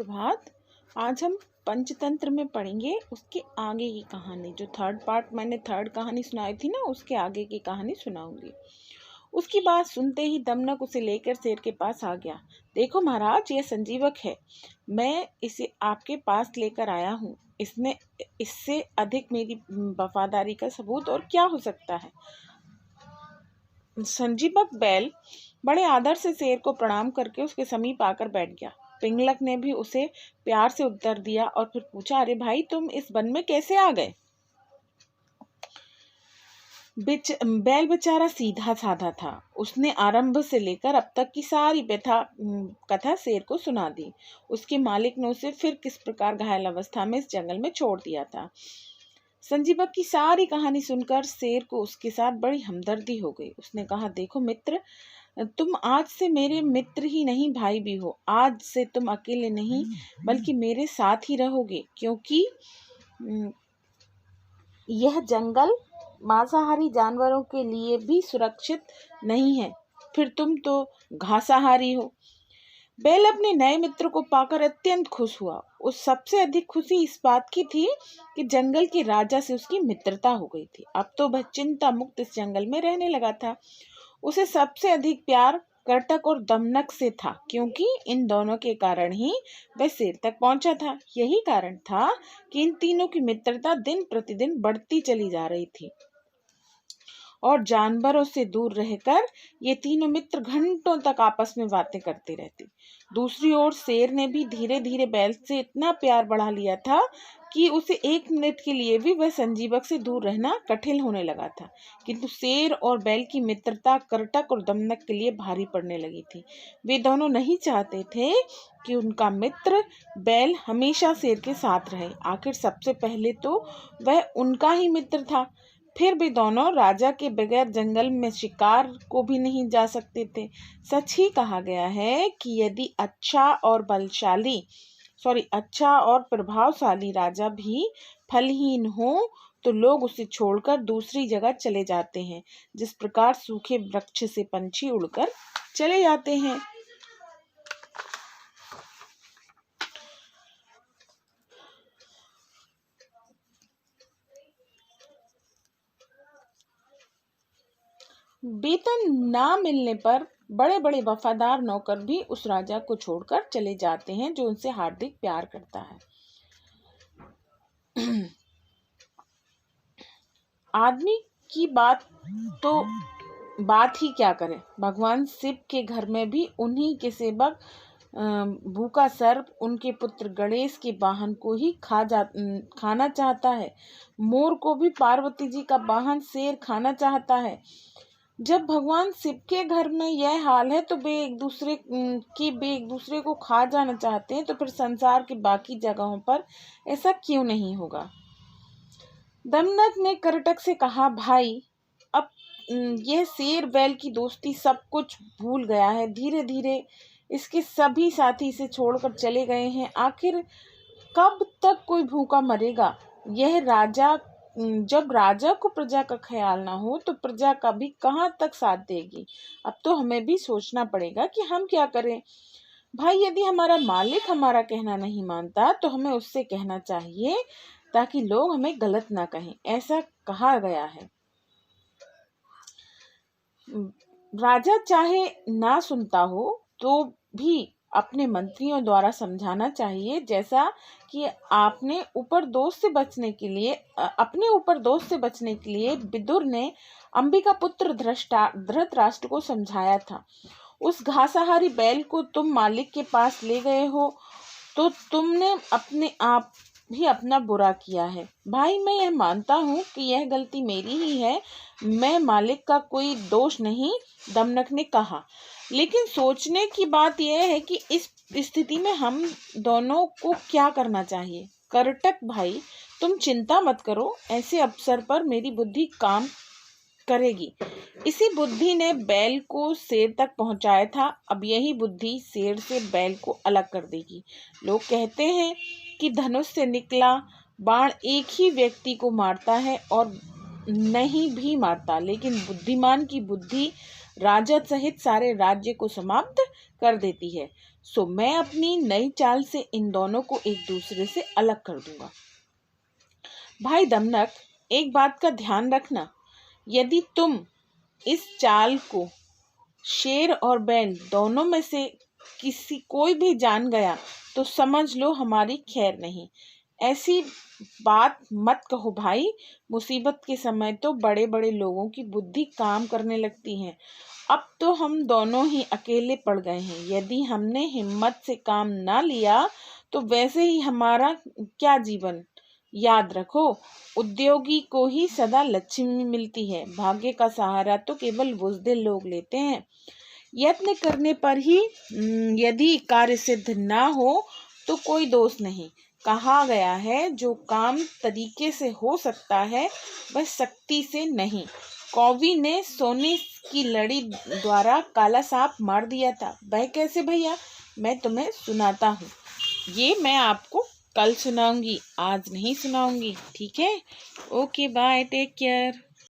सुप्रभात। आज हम पंचतंत्र में पढ़ेंगे उसके आगे की कहानी। जो थर्ड पार्ट मैंने थर्ड कहानी सुनाई थी ना, उसके आगे की कहानी सुनाऊंगी। उसकी बात सुनते ही दमनक उसे लेकर शेर के पास आ गया। देखो महाराज, यह संजीवक है, मैं इसे आपके पास लेकर आया हूँ। इससे अधिक मेरी वफादारी का सबूत और क्या हो सकता है। संजीवक बैल बड़े आदर से शेर को प्रणाम करके उसके समीप आकर बैठ गया। पिंगलक ने भी उसे प्यार से उत्तर दिया और फिर पूछा, अरे भाई, तुम इस वन में कैसे आ गए। बैल बेचारा सीधा साधा था। उसने आरंभ से लेकर अब तक की सारी कथा शेर को सुना दी। उसके मालिक ने उसे फिर किस प्रकार घायल अवस्था में इस जंगल में छोड़ दिया था। संजीवक की सारी कहानी सुनकर शेर को उसके साथ बड़ी हमदर्दी हो गई। उसने कहा, देखो मित्र, तुम आज से मेरे मित्र ही नहीं, भाई भी हो। आज से तुम अकेले नहीं बल्कि मेरे साथ ही रहोगे, क्योंकि यह जंगल मांसाहारी जानवरों के लिए भी सुरक्षित नहीं है। फिर तुम तो घासाहारी हो। बैल अपने नए मित्र को पाकर अत्यंत खुश हुआ। उस सबसे अधिक खुशी इस बात की थी कि जंगल के राजा से उसकी मित्रता हो गई थी। अब तो वह चिंता मुक्त इस जंगल में रहने लगा था। उसे सबसे अधिक प्यार करटक और दमनक से था, क्योंकि इन दोनों के कारण ही वह शेर तक पहुंचा था। यही कारण था कि इन तीनों की मित्रता दिन प्रतिदिन बढ़ती चली जा रही थी और जानवरों से दूर रहकर ये तीनों मित्र घंटों तक आपस में बातें करते रहते। दूसरी ओर शेर ने भी धीरे धीरे बैल से इतना प्यार बढ़ा लिया था कि उसे एक मिनट के लिए भी वह संजीवक से दूर रहना कठिन होने लगा था। किंतु शेर और बैल की मित्रता करटक और दमनक के लिए भारी पड़ने लगी थी। वे दोनों नहीं चाहते थे कि उनका मित्र बैल हमेशा शेर के साथ रहे। आखिर सबसे पहले तो वह उनका ही मित्र था। फिर भी दोनों राजा के बगैर जंगल में शिकार को भी नहीं जा सकते थे। सच ही कहा गया है कि यदि अच्छा और प्रभावशाली राजा भी फलहीन हो तो लोग उसे छोड़कर दूसरी जगह चले जाते हैं, जिस प्रकार सूखे वृक्ष से पंछी उड़कर चले जाते हैं। वेतन ना मिलने पर बड़े बड़े वफादार नौकर भी उस राजा को छोड़कर चले जाते हैं जो उनसे हार्दिक प्यार करता है। आदमी की बात ही क्या करे। भगवान शिव के घर में भी उन्हीं के सेवक भूखा सर्प उनके पुत्र गणेश के वाहन को ही खाना चाहता है। मोर को भी पार्वती जी का वाहन शेर खाना चाहता है। जब भगवान शिव के घर में यह हाल है तो वे एक दूसरे को खा जाना चाहते हैं, तो फिर संसार की बाकी जगहों पर ऐसा क्यों नहीं होगा। दमनक ने करटक से कहा, भाई, अब यह शेर बैल की दोस्ती सब कुछ भूल गया है। धीरे धीरे इसके सभी साथी इसे छोड़कर चले गए हैं। आखिर कब तक कोई भूखा मरेगा। जब राजा को प्रजा का ख्याल ना हो तो प्रजा का भी कहाँ तक साथ देगी। अब तो हमें भी सोचना पड़ेगा कि हम क्या करें। भाई, यदि हमारा मालिक हमारा कहना नहीं मानता तो हमें उससे कहना चाहिए, ताकि लोग हमें गलत ना कहें। ऐसा कहा गया है। राजा चाहे ना सुनता हो तो भी अपने मंत्रियों द्वारा समझाना चाहिए, जैसा कि अपने ऊपर दोष से बचने के लिए विदुर ने अंबिका पुत्र धृतराष्ट्र को समझाया था। उस घासाहारी बैल को तुम मालिक के पास ले गए हो तो तुमने अपने आप भी अपना बुरा किया है। भाई, मैं यह मानता हूँ कि यह गलती मेरी ही है, मैं मालिक का कोई दोष नहीं, दमनक ने कहा। लेकिन सोचने की बात यह है कि इस स्थिति में हम दोनों को क्या करना चाहिए। करटक भाई, तुम चिंता मत करो, ऐसे अवसर पर मेरी बुद्धि काम करेगी। इसी बुद्धि ने बैल को शेर तक पहुंचाया था। अब यही बुद्धि शेर से बैल को अलग कर देगी। लोग कहते हैं कि धनुष से निकला बाण एक ही व्यक्ति को मारता है और नहीं भी मारता, लेकिन बुद्धिमान की बुद्धि राजा सहित सारे राज्य को समाप्त कर देती है। सो मैं अपनी नई चाल से इन दोनों को एक दूसरे से अलग कर दूंगा। भाई दमनक, एक बात का ध्यान रखना, यदि तुम इस चाल को शेर और बैल दोनों में से कोई भी जान गया तो समझ लो हमारी खैर नहीं। ऐसी बात मत कहो भाई, मुसीबत के समय तो बड़े बड़े लोगों की बुद्धि काम करने लगती है। अब तो हम दोनों ही अकेले पड़ गए हैं। यदि हमने हिम्मत से काम ना लिया तो वैसे ही हमारा क्या जीवन। याद रखो, उद्योगी को ही सदा लक्ष्मी मिलती है। भाग्य का सहारा तो केवल बुज़दिल लोग लेते हैं। यत्न करने पर ही यदि कार्य सिद्ध ना हो तो कोई दोष नहीं। कहा गया है, जो काम तरीके से हो सकता है वह शक्ति से नहीं। कौवी ने सोने की लड़ी द्वारा काला सांप मार दिया था। वह कैसे भैया? मैं तुम्हें सुनाता हूँ। ये मैं आपको कल सुनाऊंगी, आज नहीं सुनाऊंगी। ठीक है? Okay, bye, take care.